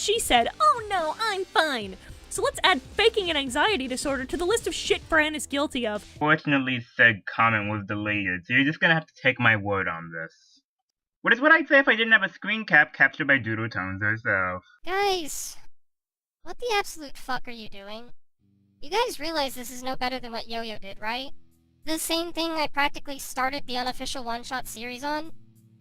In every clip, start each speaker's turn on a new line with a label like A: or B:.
A: she said, "Oh no, I'm fine." So let's add faking an anxiety disorder to the list of shit Fran is guilty of.
B: Fortunately, said comment was deleted, so you're just gonna have to take my word on this. What is what I'd say if I didn't have a screen cap captured by Doodletones herself.
C: Guys, what the absolute fuck are you doing? You guys realize this is no better than what Yo-Yo did, right? The same thing I practically started the Unofficial one-shot series on?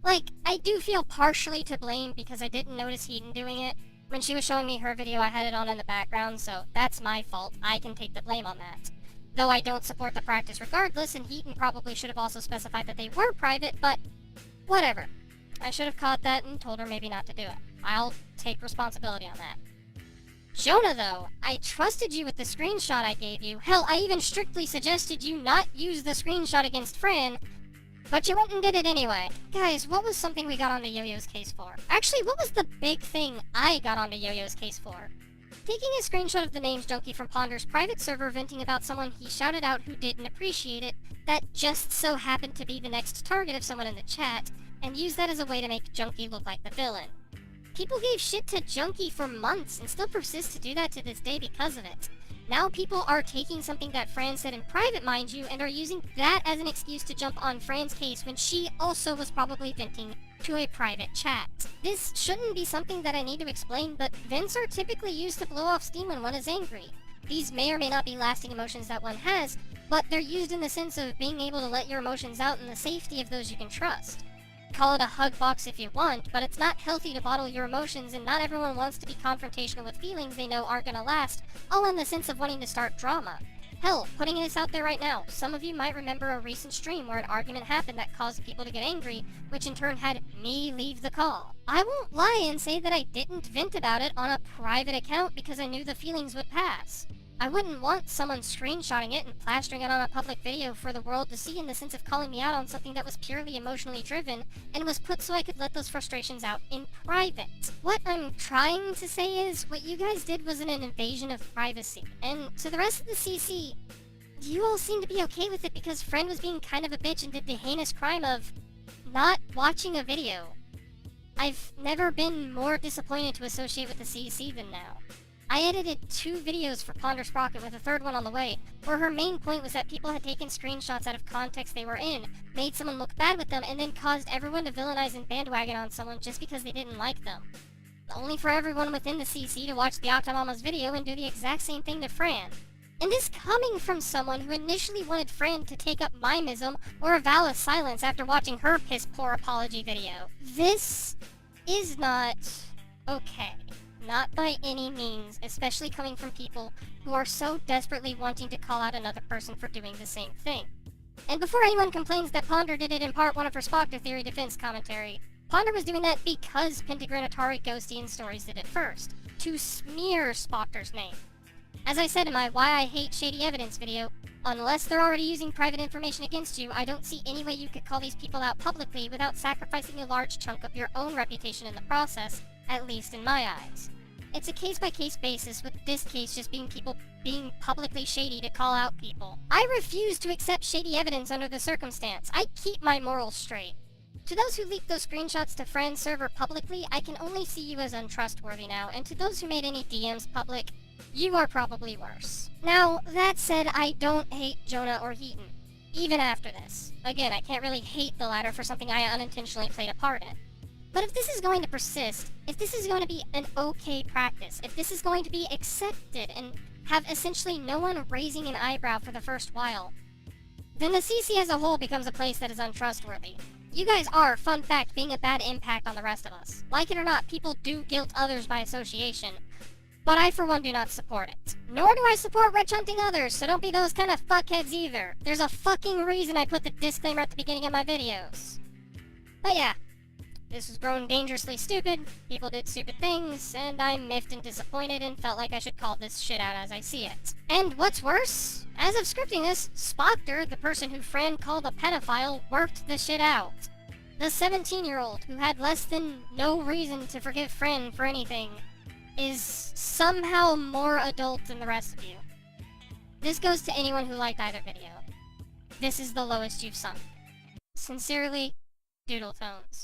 C: Like, I do feel partially to blame because I didn't notice Hiten doing it. When she was showing me her video, I had it on in the background, so that's my fault. I can take the blame on that. Though I don't support the practice regardless, and Hiten probably should have also specified that they were private, but whatever. I should have caught that and told her maybe not to do it. I'll take responsibility on that. Jonah, though, I trusted you with the screenshot I gave you. Hell, I even strictly suggested you not use the screenshot against Fran, but you went and did it anyway. Guys, what was something we got onto Yo-Yo's case for? Actually, what was the big thing I got onto Yo-Yo's case for? Taking a screenshot of the names junkie from Ponder's private server venting about someone he shouted out who didn't appreciate it, that just so happened to be the next target of someone in the chat, and use that as a way to make Junkie look like the villain. People gave shit to Junkie for months and still persist to do that to this day because of it. Now people are taking something that Fran said in private, mind you, and are using that as an excuse to jump on Fran's case when she also was probably venting to a private chat. This shouldn't be something that I need to explain, but vents are typically used to blow off steam when one is angry. These may or may not be lasting emotions that one has, but they're used in the sense of being able to let your emotions out in the safety of those you can trust. Call it a hug box if you want, but it's not healthy to bottle your emotions, and not everyone wants to be confrontational with feelings they know aren't gonna last, all in the sense of wanting to start drama. Hell, putting this out there right now, some of you might remember a recent stream where an argument happened that caused people to get angry, which in turn had me leave the call. I won't lie and say that I didn't vent about it on a private account because I knew the feelings would pass. I wouldn't want someone screenshotting it and plastering it on a public video for the world to see in the sense of calling me out on something that was purely emotionally driven and was put so I could let those frustrations out in private. What I'm trying to say is, what you guys did was an invasion of privacy. And to the rest of the CC, you all seem to be okay with it because Friend was being kind of a bitch and did the heinous crime of not watching a video. I've never been more disappointed to associate with the CC than now. I edited 2 videos for Ponder Sprocket with a 3rd one on the way, where her main point was that people had taken screenshots out of context they were in, made someone look bad with them, and then caused everyone to villainize and bandwagon on someone just because they didn't like them. Only for everyone within the CC to watch the Octomama's video and do the exact same thing to Fran. And this coming from someone who initially wanted Fran to take up mimism or a vow of silence after watching her piss-poor apology video. This is not okay. Not by any means, especially coming from people who are so desperately wanting to call out another person for doing the same thing. And before anyone complains that Ponder did it in part 1 of her Spoctor Theory defense commentary, Ponder was doing that because Pentagram, Atari, Ghosty, and Stories did it first, to smear Spoctor's name. As I said in my Why I Hate Shady Evidence video, unless they're already using private information against you, I don't see any way you could call these people out publicly without sacrificing a large chunk of your own reputation in the process, at least in my eyes. It's a case-by-case basis, with this case just being people being publicly shady to call out people. I refuse to accept shady evidence under the circumstance. I keep my morals straight. To those who leaked those screenshots to Friend's server publicly, I can only see you as untrustworthy now, and to those who made any DMs public, you are probably worse. Now, that said, I don't hate Jonah or Hiten, even after this. Again, I can't really hate the latter for something I unintentionally played a part in. But if this is going to persist, if this is going to be an okay practice, if this is going to be accepted and have essentially no one raising an eyebrow for the first while, then the CC as a whole becomes a place that is untrustworthy. You guys are, fun fact, being a bad impact on the rest of us. Like it or not, people do guilt others by association, but I for one do not support it. Nor do I support witch hunting others, so don't be those kind of fuckheads either. There's a fucking reason I put the disclaimer at the beginning of my videos. But yeah. This was grown dangerously stupid, people did stupid things, and I'm miffed and disappointed and felt like I should call this shit out as I see it. And what's worse, as of scripting this, Spoctor, the person who Fran called a pedophile, worked the shit out. The 17-year-old, who had less than no reason to forgive Fran for anything, is somehow more adult than the rest of you. This goes to anyone who liked either video. This is the lowest you've sunk. Sincerely, Doodletones.